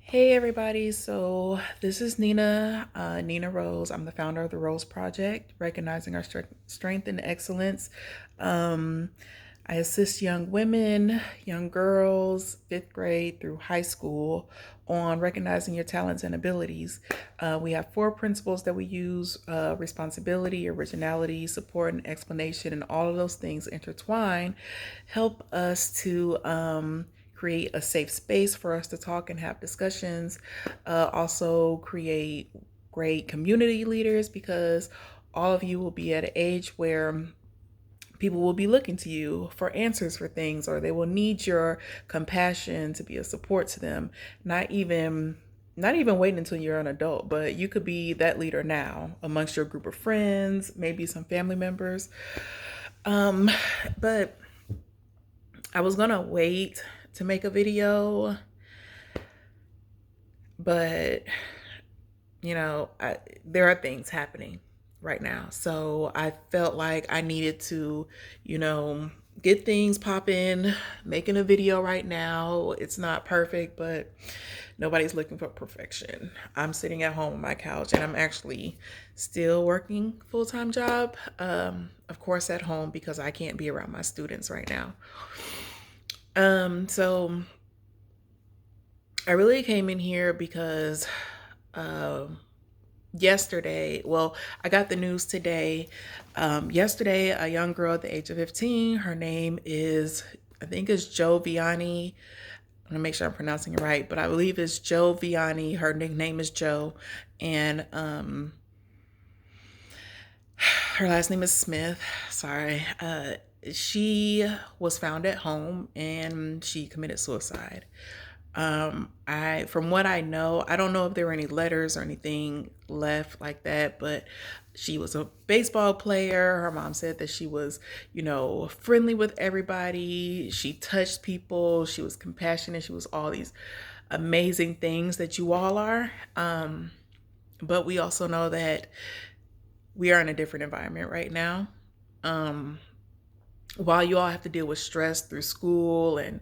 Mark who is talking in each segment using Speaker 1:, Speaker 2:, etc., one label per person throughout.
Speaker 1: Hey everybody, so this is Nina, Nina Rose. I'm the founder of the Rose Project, recognizing our strength and excellence. Um, I assist young women, young girls, fifth grade through high school on recognizing your talents and abilities. We have four principles that we use: responsibility, originality, support, and explanation, and all of those things intertwine help us to create a safe space for us to talk and have discussions. Also, create great community leaders because all of you will be at an age where people will be looking to you for answers for things, or they will need your compassion to be a support to them. Not even waiting until you're an adult, but you could be that leader now amongst your group of friends, maybe some family members. Um, but I was gonna wait to make a video, but there are things happening right now. So I felt like I needed to, you know, get things popping, making a video right now. It's not perfect, but nobody's looking for perfection. I'm sitting at home on my couch and I'm actually still working full-time job. Of course at home because I can't be around my students right now. So I really came in here because yesterday, well, I got the news today. Yesterday, a young girl at the age of 15, her name is, I think it's Jo Vianney. I'm gonna make sure I'm pronouncing it right, but I believe it's Jo Vianney. Her nickname is Jo, and her last name is Smith. Sorry. She was found at home and she committed suicide. From what I know, I don't know if there were any letters or anything left like that, but she was a baseball player. Her mom said that she was, friendly with everybody. She touched people. She was compassionate. She was all these amazing things that you all are. But we also know that we are in a different environment right now. While you all have to deal with stress through school and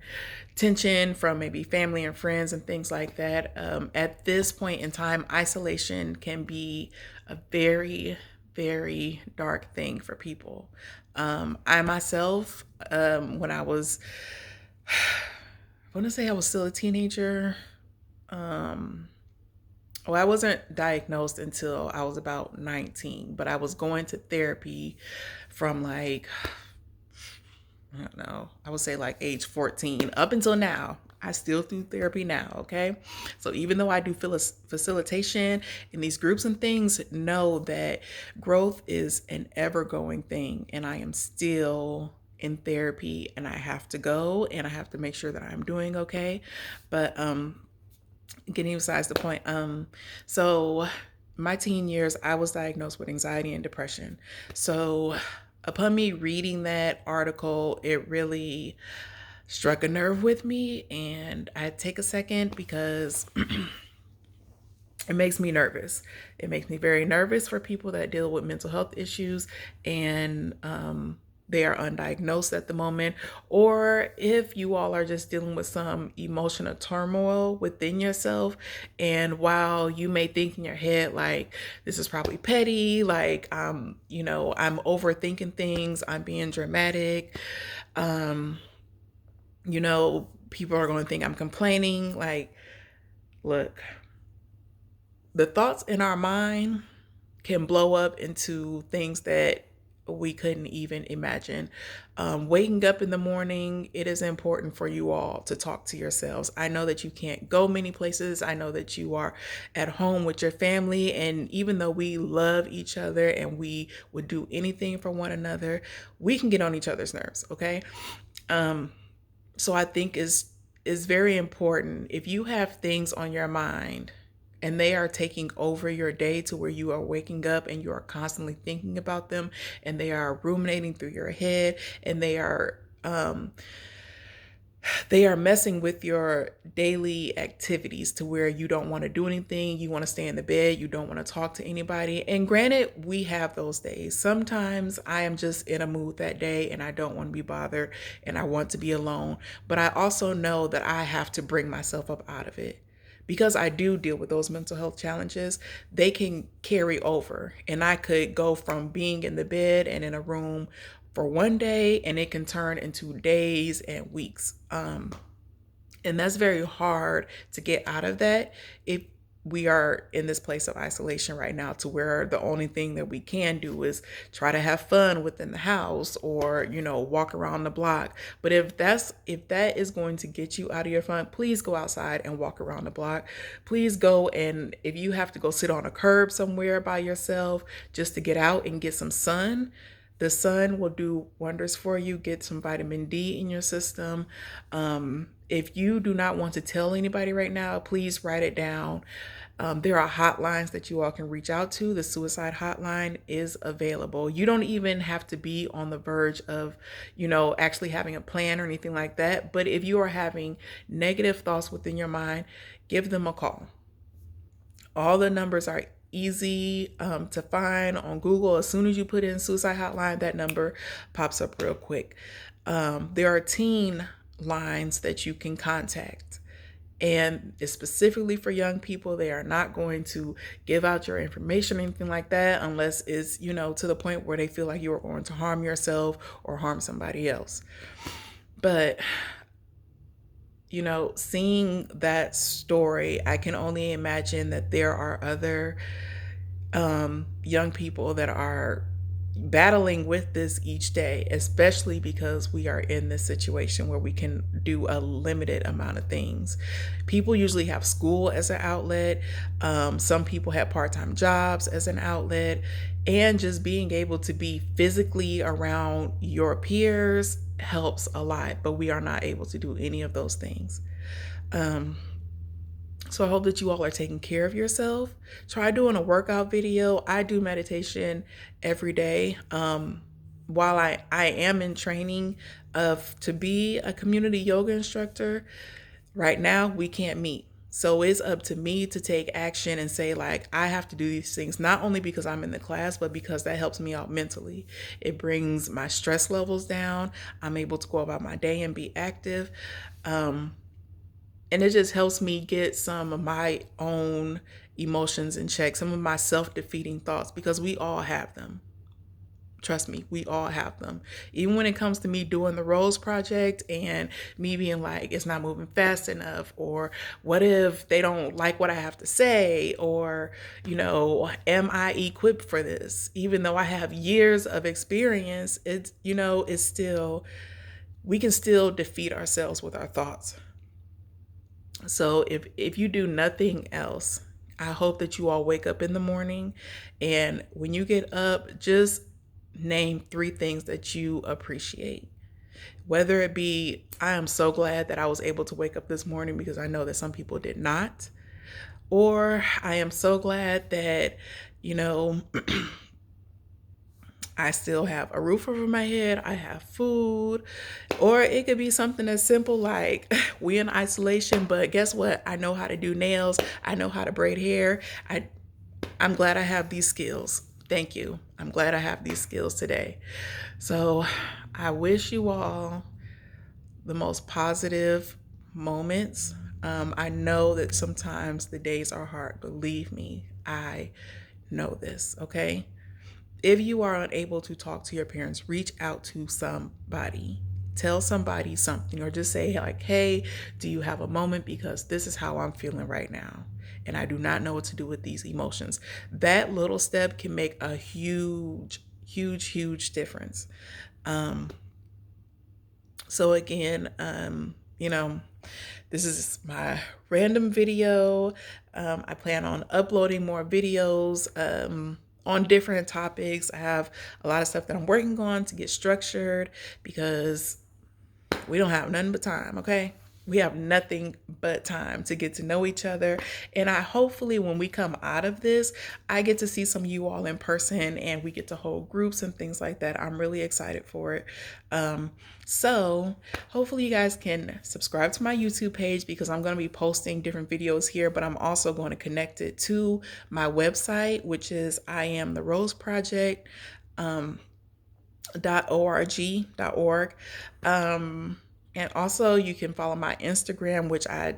Speaker 1: tension from maybe family and friends and things like that, at this point in time, isolation can be a very, very dark thing for people. I myself, when I was, I want to say I was still a teenager. Well, I wasn't diagnosed until I was about 19, but I was going to therapy from like, I don't know, I would say like age 14 up until now. I still do therapy now, okay? So even though I do facilitation in these groups and things, know that growth is an ever going thing. And I am still in therapy and I have to go and I have to make sure that I'm doing okay. But getting besides the point, so my teen years, I was diagnosed with anxiety and depression. So upon me reading that article, it really struck a nerve with me, and I take a second because it makes me nervous. It makes me very nervous for people that deal with mental health issues and they are undiagnosed at the moment, or if you all are just dealing with some emotional turmoil within yourself. And while you may think in your head, like, this is probably petty, like, I'm overthinking things, I'm being dramatic, people are going to think I'm complaining. Like, look, the thoughts in our mind can blow up into things that we couldn't even imagine. Waking up in the morning, it is important for you all to talk to yourselves. I know that you can't go many places. I know that you are at home with your family. And even though we love each other and we would do anything for one another, we can get on each other's nerves, okay? So I think is very important. If you have things on your mind and they are taking over your day to where you are waking up and you are constantly thinking about them and they are ruminating through your head and they are messing with your daily activities to where you don't want to do anything, you want to stay in the bed, you don't want to talk to anybody. And granted, we have those days. Sometimes I am just in a mood that day and I don't want to be bothered and I want to be alone. But I also know that I have to bring myself up out of it because I do deal with those mental health challenges, they can carry over. And I could go from being in the bed and in a room for one day, and it can turn into days and weeks. And that's very hard to get out of that if we are in this place of isolation right now, to where the only thing that we can do is try to have fun within the house, or walk around the block. But if that is going to get you out of your fun, please go outside and walk around the block. Please go, and if you have to go sit on a curb somewhere by yourself just to get out and get some sun, the sun will do wonders for you. Get some vitamin D in your system. If you do not want to tell anybody right now, please write it down. There are hotlines that you all can reach out to. The suicide hotline is available. You don't even have to be on the verge of, actually having a plan or anything like that. But if you are having negative thoughts within your mind, give them a call. All the numbers are easy to find on Google. As soon as you put in suicide hotline, that number pops up real quick. There are teen lines that you can contact, and it's specifically for young people. They are not going to give out your information or anything like that unless it's, to the point where they feel like you are going to harm yourself or harm somebody else. But seeing that story, I can only imagine that there are other young people that are battling with this each day, especially because we are in this situation where we can do a limited amount of things. People usually have school as an outlet. Some people have part-time jobs as an outlet, and just being able to be physically around your peers helps a lot, but we are not able to do any of those things. So I hope that you all are taking care of yourself. Try doing a workout video. I do meditation every day. While I am in training to be a community yoga instructor, right now we can't meet. So it's up to me to take action and say, like, I have to do these things, not only because I'm in the class, but because that helps me out mentally. It brings my stress levels down. I'm able to go about my day and be active. And it just helps me get some of my own emotions in check, some of my self-defeating thoughts, because we all have them. Trust me, we all have them. Even when it comes to me doing the Rose Project and me being like, it's not moving fast enough, or what if they don't like what I have to say, or, am I equipped for this? Even though I have years of experience, it's still, we can still defeat ourselves with our thoughts. So if you do nothing else, I hope that you all wake up in the morning, and when you get up, just name 3 things that you appreciate. Whether it be, I am so glad that I was able to wake up this morning because I know that some people did not. Or I am so glad that, I still have a roof over my head, I have food. Or it could be something as simple like, we in isolation, but guess what? I know how to do nails. I know how to braid hair. I'm glad I have these skills. Thank you. I'm glad I have these skills today. So I wish you all the most positive moments. I know that sometimes the days are hard. Believe me, I know this, okay? If you are unable to talk to your parents, reach out to somebody. Tell somebody something, or just say like, hey, do you have a moment? Because this is how I'm feeling right now, and I do not know what to do with these emotions. That little step can make a huge, huge, huge difference. So again, this is my random video. I plan on uploading more videos on different topics. I have a lot of stuff that I'm working on to get structured, because we don't have nothing but time, okay? We have nothing but time to get to know each other. And hopefully when we come out of this, I get to see some of you all in person, and we get to hold groups and things like that. I'm really excited for it. So hopefully you guys can subscribe to my YouTube page, because I'm going to be posting different videos here, but I'm also going to connect it to my website, which is iamtheroseproject.org. And also you can follow my Instagram, which I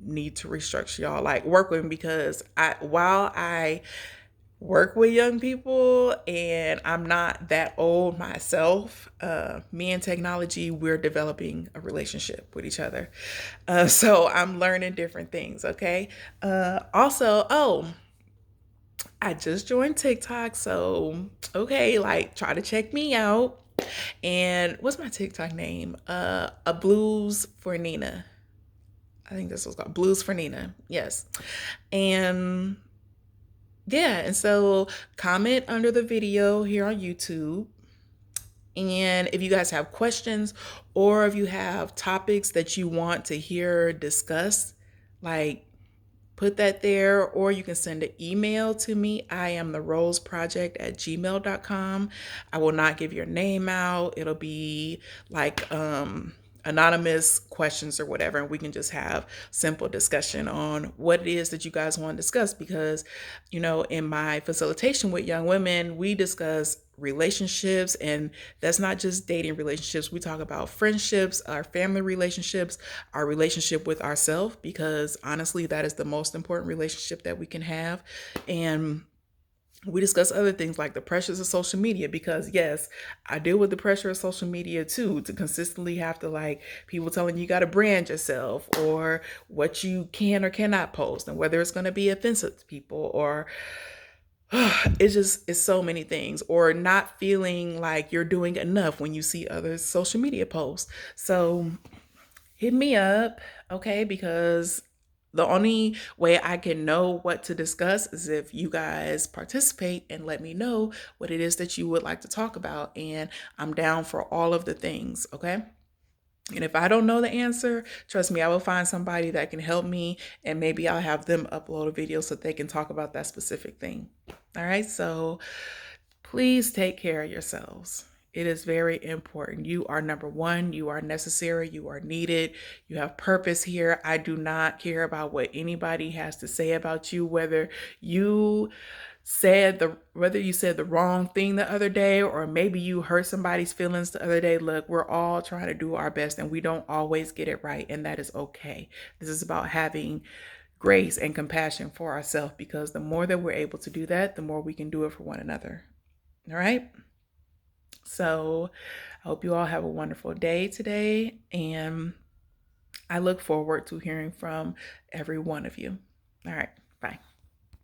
Speaker 1: need to restructure y'all, like work with me, because while I work with young people and I'm not that old myself, me and technology, we're developing a relationship with each other. So I'm learning different things. Okay. Also, oh, I just joined TikTok. So, okay, like try to check me out. And what's my TikTok name? A Blues for Nina. I think this was called Blues for Nina. Yes. And yeah, and so comment under the video here on YouTube. And if you guys have questions or if you have topics that you want to hear discussed, like put that there, or you can send an email to me. I am the Rose Project at gmail.com. I will not give your name out. It'll be like anonymous questions or whatever, and we can just have simple discussion on what it is that you guys want to discuss. Because, you know, in my facilitation with young women, we discuss relationships, and that's not just dating relationships. We talk about friendships, our family relationships, our relationship with ourselves, because honestly that is the most important relationship that we can have. And we discuss other things like the pressures of social media, because yes, I deal with the pressure of social media too, to consistently have to, like, people telling you got to brand yourself, or what you can or cannot post, and whether it's going to be offensive to people, or it's so many things, or not feeling like you're doing enough when you see other social media posts. So hit me up, okay? Because the only way I can know what to discuss is if you guys participate and let me know what it is that you would like to talk about. And I'm down for all of the things, okay? And if I don't know the answer, trust me, I will find somebody that can help me, and maybe I'll have them upload a video so they can talk about that specific thing. All right, so please take care of yourselves. It is very important. You are number one. You are necessary. You are needed. You have purpose here. I do not care about what anybody has to say about you, whether you said the wrong thing the other day, or maybe you hurt somebody's feelings the other day. Look, we're all trying to do our best, and we don't always get it right, and that is okay. This is about having grace and compassion for ourselves, because the more that we're able to do that, the more we can do it for one another. All right. So I hope you all have a wonderful day today, and I look forward to hearing from every one of you. All right.